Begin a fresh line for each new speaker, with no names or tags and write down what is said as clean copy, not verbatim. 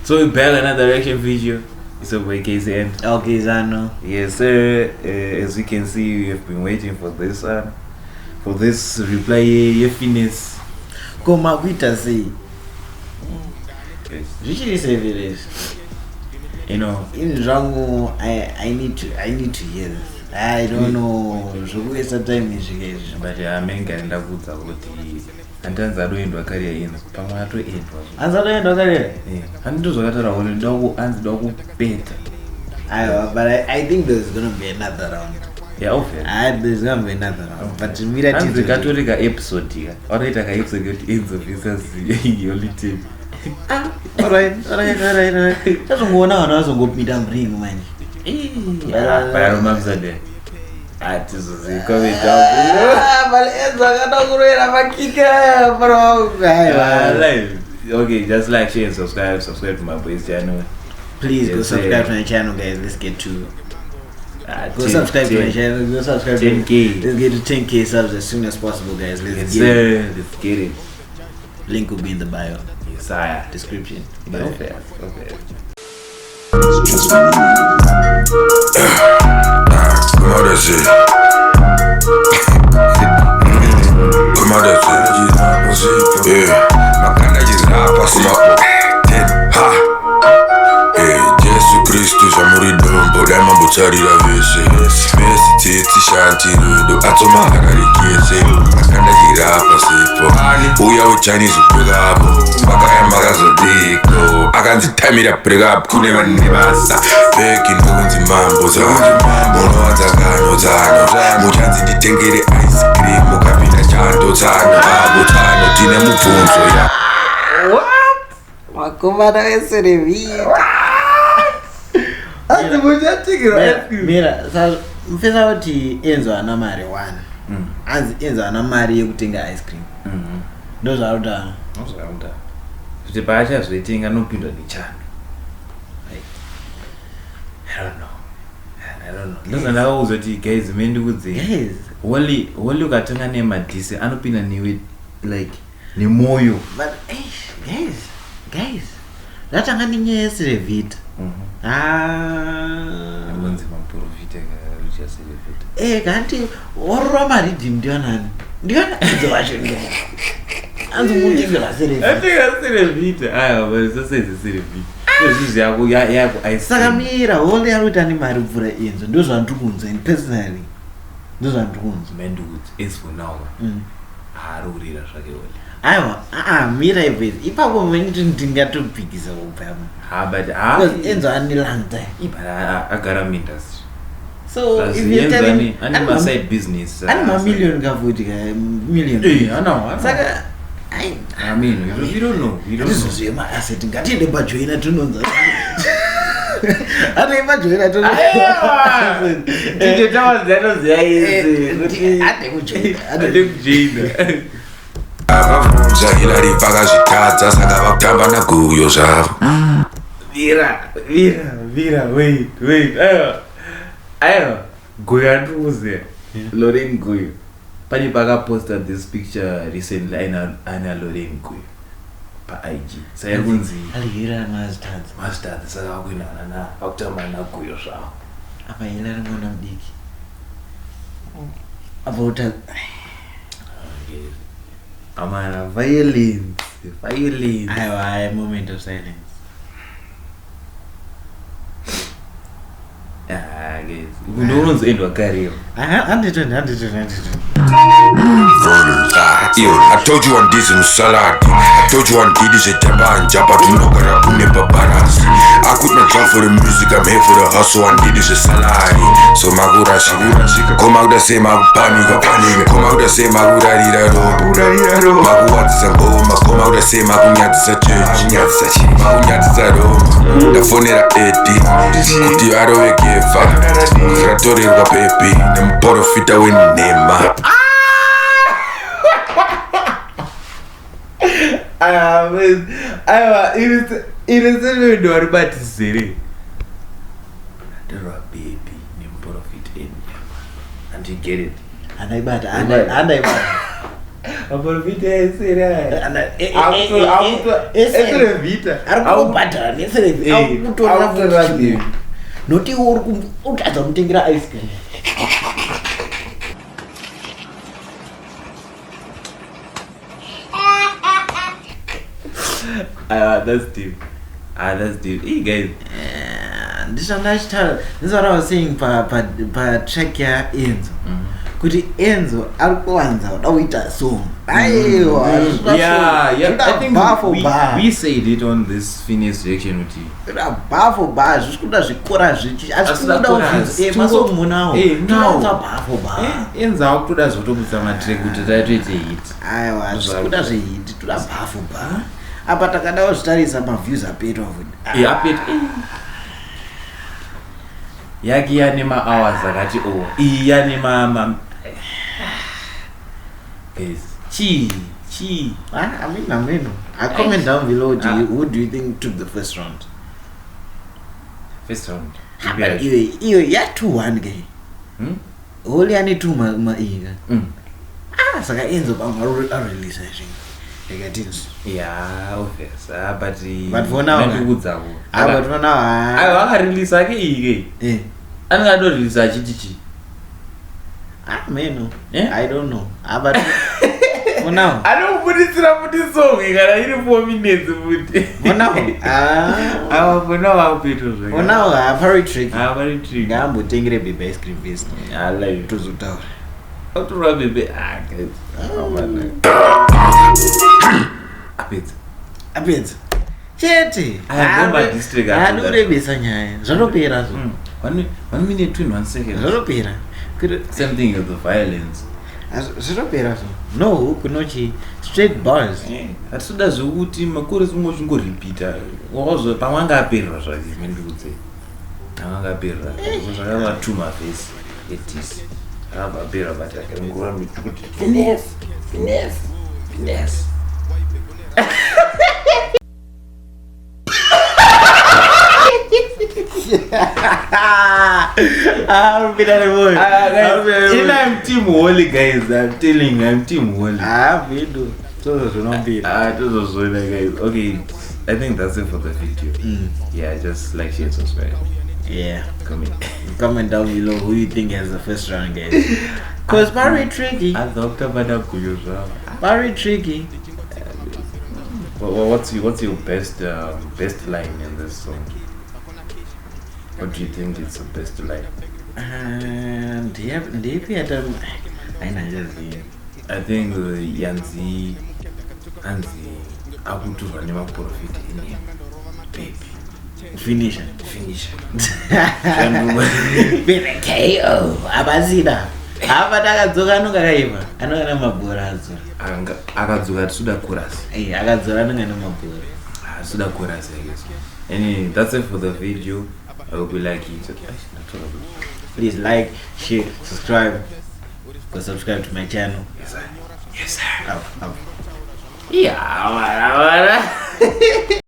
So we're back another reaction video. It's a boy KZ and
okay, Zano.
Yes sir, as you can see we have been waiting for this reply. Finesse.
Ko Makuitasei.
Yes.
Usually say village.
You know,
in Rango, I need to hear this. I don't know. So we waste time in this.
but I'm going to put out antanza roendwa career ino pamwe atoendwa
Anzaroendwa career
handizvakataura kuti ndokuanzida kupeta.
But I think there's gonna be another round.
Yeah, okay.
There's gonna be another round. But mira
tizo katori ka episode ka wanoita ka episode kuti Enzo versus Yoli team.
Alright. Tazongoona vanhu vazongopinda muring manje.
Bayaromamsade. Atizozikomeja.
But Enzo akatokurera makika bro.
Okay, just like, share, and subscribe to my boy's channel.
Please go subscribe to my channel, guys. Let's get to subscribe to my channel. Go subscribe
10K.
Let's get to 10K subs as soon as possible, guys. Let's
get it.
Link will be in the bio.
Yes, I
description.
Okay.
Ko Makuitasei. Ko Makuitasei. Yeah. Makanda jirapa sipo. Ha. Jesu Kristu chamuridombo daimambotarira vese. Mesi teti shanti rudo atoma akarikese. Makanda jirapa sipo. Uya uchanizu break-up. Makayamba kazodiko. Akanzitamira break-up kune vanebasa. Feki ndokunzi mambo zano. Munowanza ngano dzano. Muchanzi nditengere ice cream. Mukapinda chando dzano. Abo dzano tine mubvunzo ya.
Makomana weserevita. Mira, mfesa kuti Enzo ana mari 1. Anzi Enzo ana mari yekutenga ice cream. Ndozvaruta.
Kuti paachazvitenga anopindwa nechando. I don't know. Ndozvandakuuza kuti guys mendikudze.
Guys,
woli ukatonga nemadhisi anopinda newe like nemoyo.
But guys. Ndatanga nenyaya yeserevita.
Anonzi maprofita karuchaserevita.
Kanti warura maridhi ndiyonani. Ndiyona Enzo wacho ndiyo. Anzi mundivira serevita.
Atenga serevita. But sasaize serevita. Izvi yako
saka mira wole yaruita nemari kupfuura Enzo. Ndozvandikunza personally. Ndozvandikunza.
Mendikuti is for now. Haarurira zvake wole.
Aiwa, mira ibvezi. Ipapo mweniti ndingatopikisa kupama. Because Enzo ane long time.
Agara muindustry.
So if you're telling
me side business.
I'm million kafuti million. Saka
I mean, you don't know.
This is my asset. Ngati debajoina tunonza. Ane bajoina tunonza.
Tite tawa zeno ziyaisi.
Ade
kujoina.
Avabvunza Hilary vakazvitadza saka vakutamba naguyo zvavo.
Vira, wait. Aiwa. Guyo andikuziya. Lauren Guyo. Pani posted this picture recently ana Lauren Guyo pa-IG. Saka kunzi
Hilary
masters saka vakuinana vakutamba naguyo zvavo.
apa Hilary mwana mudiki. About
Amana violence.
Aiwa, moment of silence.
Guys. Unonzoendwa career.
100.
I told you one this in salad. I told you one did is a tabanja, but you know gonna put in paparazzi. I could not jump for the music, I'm here for the hustle, and did is a salary. So Makuitasei, Ko Makuitasei, panic. Ko Makuitasei, Makuitasei, Ngoma, Ko Makuitasei, Makuitasei Roma. The phone era 80, kuti arovekefa. Kratorerwa pepi, nemporofita wenema.
Aiwa, ine vari batizere. Ndorwa baby nemprofit enyama. And you get it.
Andaibata.
Makuitasei vita.
Arikubhadhara neservice akutora noti uri utadza kumutengera ice cream.
That's deep. That's deep. Hey guys.
This is what I was saying pa track ya Enzo. Kuti Enzo arikuwanza kuita song. Aiwa.
Yeah. I think we said it on this Finesse reaction with you.
Bar for bar, zvikuda zvikora zvichi. Asikuda masong munawo.
Now.
Bar for bar.
Enzo akutoda zvotobudisa matrack kuti taitoite hit.
Aiwa, zvikuda zvehit toda bar for bar. Apa takadawo zvitarisa maviews apedwa kuti.
Apedwa. Yaki yane ma-hours akati iyi yane guys, chi.
I mean. I comment down below. Who do you think took the first round?
First round.
You ya 2-1 guy. Only any 2 ma iga. Saka Enzo ba release
yeah, obvious.
But for now,
I release again. I'm going to release a chichi.
I don't know. But for now,
I don't put it up with this song. I got 4 minutes.
For now,
for now, I'll be too.
For now, I'm very tricky.
I'm
putting a baby ice cream face.
I like
to Zuta.
How to rub a bit? A bit.
Chete.
I have my district.
I don't really say nyaya. Zvanopera.
1 minute to 1 second.
Zvanopera.
Same thing with the violence.
Zvanopera. No, kunochi straight bars.
Atsuda zvokuti makoresi mungozvingorepeata. Wazvo pamangapera zvake mendikuti. Pamangapera. Zvakava to my face. It is. Akabapera but akangora mitukuti. Finesse.
I'll be that boy.
I'm Team Wally, guys. I'm telling you, I'm Team Wally.
We do. So don't be.
Those are guys. Okay, I think that's it for the video. Yeah, just like, share, subscribe.
Yeah, comment down below who you think has the first round, guys. Cause very tricky. Very tricky.
What's your best line in this song? What do you think is the best line? I think Yanzi Anzi Abutu Anima Profit in him. Baby.
Finish. Baby KO. Abazida. Akadzoka nokakaiva. Anokana mabhora adzo.
Akadzoka tsuda chorus.
Akadzoka nokana mabhora.
Tsuda chorus, I guess. Anyway, that's it for the video. I hope you like it.
Please like, share, subscribe. Go subscribe to my channel.
Yes, sir.
Up.
Yeah.